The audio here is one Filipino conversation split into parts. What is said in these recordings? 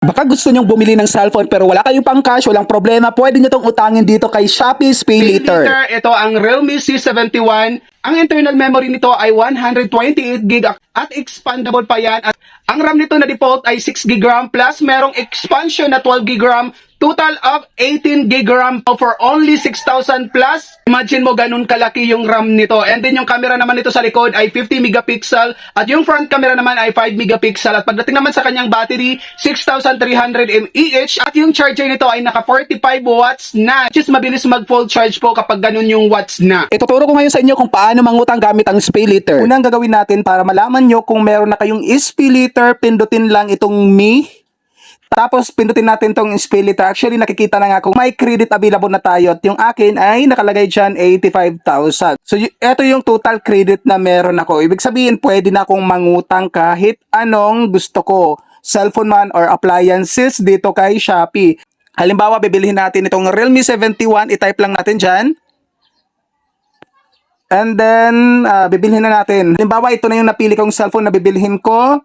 Baka gusto nyong bumili ng cellphone pero wala kayong pang cash, walang problema. Pwede nyo tong utangin dito kay Shopee SpayLater. Ito ang Realme C71. Ang internal memory nito ay 128GB at expandable pa yan. At ang RAM nito na default ay 6GB RAM plus merong expansion na 12GB RAM. Total of 18GB RAM for only 6,000 plus. Imagine mo ganun kalaki yung RAM nito. And then yung camera naman nito sa likod ay 50 megapixel at yung front camera naman ay 5 megapixel. At pagdating naman sa kanyang battery, 6,300 mAh at yung charger nito ay naka 45 watts na. Which is mabilis mag-full charge po kapag ganun yung watts na. Ituturo ko ngayon sa inyo kung paano mangutang gamit ang SpayLater. Unang gagawin natin para malaman nyo kung meron na kayong SpayLater, pindutin lang itong Me. Tapos pindutin natin tong SpayLater. Actually nakikita na nga kung may credit available na tayo at yung akin ay nakalagay dyan 85,000. So ito yung total credit na meron ako. Ibig sabihin pwede na akong mangutang kahit anong gusto ko. Cellphone man or appliances dito kay Shopee. Halimbawa bibilihin natin itong Realme 71. I-type lang natin dyan. And then bibilhin na natin. Halimbawa ito na yung napili kong cellphone na bibilhin ko.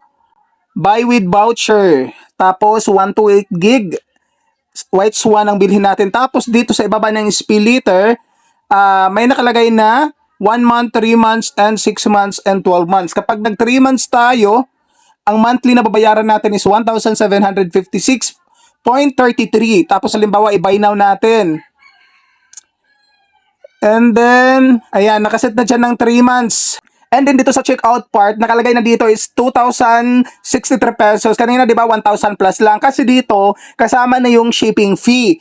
Buy with voucher. Tapos 128GB white swan ang bilhin natin. Tapos dito sa ibaba ng SpayLater, may nakalagay na 1 month, 3 months, and 6 months, and 12 months. Kapag nag 3 months tayo, ang monthly na babayaran natin is 1,756.33. Tapos halimbawa i-buy now natin. And then, ayan, nakaset na dyan ng 3 months. And then dito sa checkout part, nakalagay na dito is 2,063 pesos. Kanina di ba 1,000 plus lang? Kasi dito, kasama na yung shipping fee.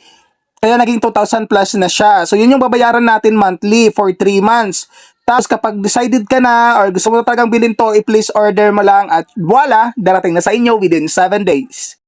Kaya naging 2,000 plus na siya. So yun yung babayaran natin monthly for 3 months. Tapos kapag decided ka na or gusto mo na talagang bilhin to, i-place order mo lang at voila, darating na sa inyo within 7 days.